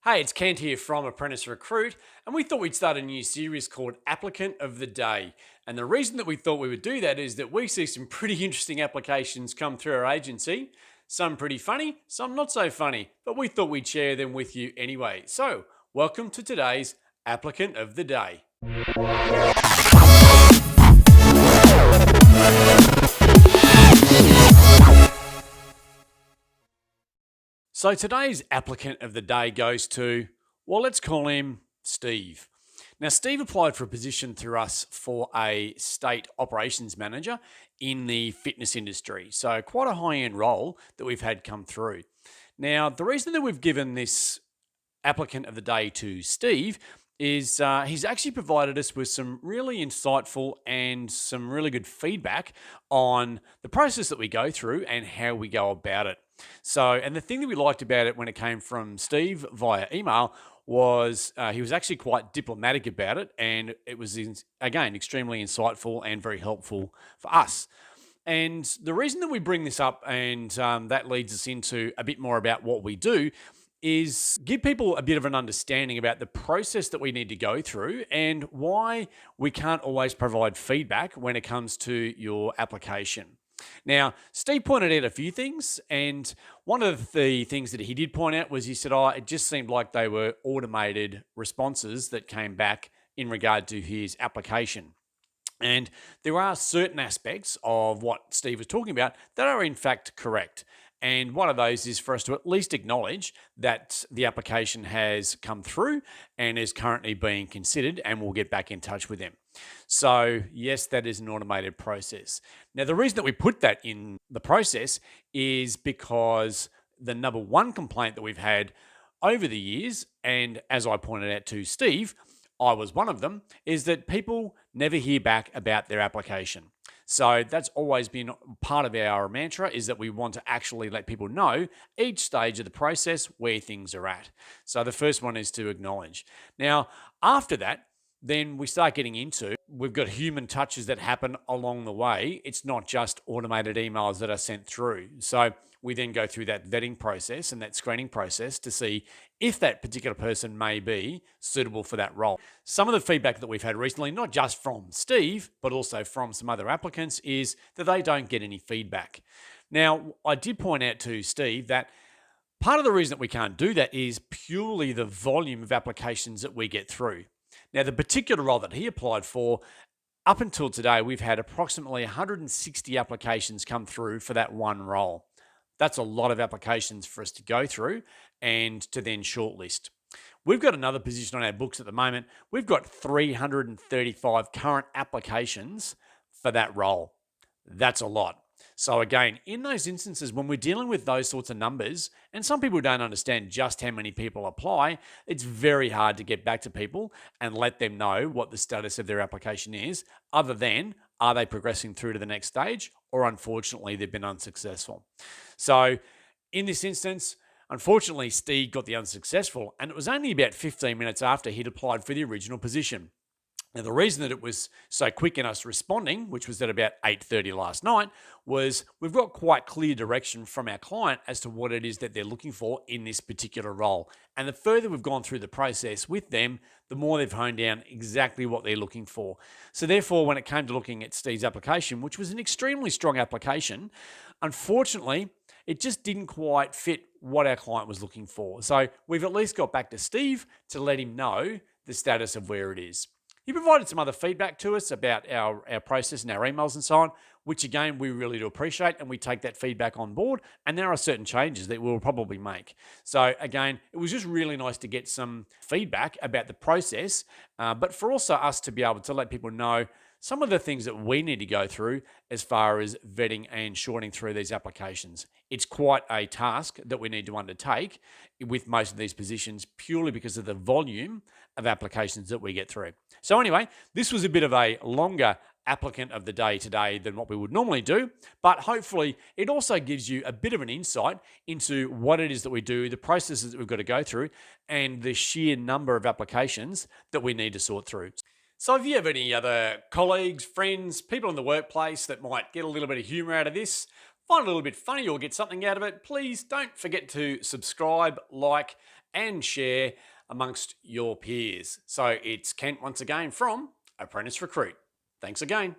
Hey, it's Kent here from Apprentice Recruit, and we thought we'd start a new series called Applicant of the Day. And the reason that we thought we would do that is that we see some pretty interesting applications come through our agency. Some pretty funny, some not so funny, but we thought we'd share them with you anyway. So, welcome to today's Applicant of the Day. So today's applicant of the day goes to, well, let's call him Steve. Now, Steve applied for a position through us for a state operations manager in the fitness industry. So quite a high-end role that we've had come through. Now, the reason that we've given this applicant of the day to Steve is he's actually provided us with some really insightful and some really good feedback on the process that we go through and how we go about it. So, and the thing that we liked about it when it came from Steve via email was he was actually quite diplomatic about it, and it was, again, extremely insightful and very helpful for us. And the reason that we bring this up, and that leads us into a bit more about what we do, is give people a bit of an understanding about the process that we need to go through and why we can't always provide feedback when it comes to your application. Now, Steve pointed out a few things, and one of the things that he did point out was he said, it just seemed like they were automated responses that came back in regard to his application. And there are certain aspects of what Steve was talking about that are in fact correct. And one of those is for us to at least acknowledge that the application has come through and is currently being considered, and we'll get back in touch with them. So yes, that is an automated process. Now, the reason that we put that in the process is because the number one complaint that we've had over the years, and as I pointed out to Steve, I was one of them, is that people never hear back about their application. So that's always been part of our mantra, is that we want to actually let people know each stage of the process where things are at. So the first one is to acknowledge. Now, after that, then we start getting into, we've got human touches that happen along the way. It's not just automated emails that are sent through. So we then go through that vetting process and that screening process to see if that particular person may be suitable for that role. Some of the feedback that we've had recently, not just from Steve, but also from some other applicants, is that they don't get any feedback. Now, I did point out to Steve that part of the reason that we can't do that is purely the volume of applications that we get through. Now, the particular role that he applied for, up until today, we've had approximately 160 applications come through for that one role. That's a lot of applications for us to go through and to then shortlist. We've got another position on our books at the moment. We've got 335 current applications for that role. That's a lot. So again, in those instances, when we're dealing with those sorts of numbers, and some people don't understand just how many people apply, it's very hard to get back to people and let them know what the status of their application is, other than, are they progressing through to the next stage, or unfortunately, they've been unsuccessful. So in this instance, unfortunately, Steve got the unsuccessful, and it was only about 15 minutes after he'd applied for the original position. Now, the reason that it was so quick in us responding, which was at about 8:30 last night, was we've got quite clear direction from our client as to what it is that they're looking for in this particular role. And the further we've gone through the process with them, the more they've honed down exactly what they're looking for. So therefore, when it came to looking at Steve's application, which was an extremely strong application, unfortunately, it just didn't quite fit what our client was looking for. So we've at least got back to Steve to let him know the status of where it is. He provided some other feedback to us about our process and our emails and so on, which again, we really do appreciate, and we take that feedback on board, and there are certain changes that we'll probably make. So again, it was just really nice to get some feedback about the process, but for also us to be able to let people know some of the things that we need to go through as far as vetting and shorting through these applications. It's quite a task that we need to undertake with most of these positions, purely because of the volume of applications that we get through. So anyway, this was a bit of a longer applicant of the day today than what we would normally do, but hopefully it also gives you a bit of an insight into what it is that we do, the processes that we've got to go through, and the sheer number of applications that we need to sort through. So if you have any other colleagues, friends, people in the workplace that might get a little bit of humor out of this, find it a little bit funny or get something out of it, please don't forget to subscribe, like, and share amongst your peers. So it's Kent once again from Apprentice Recruit. Thanks again.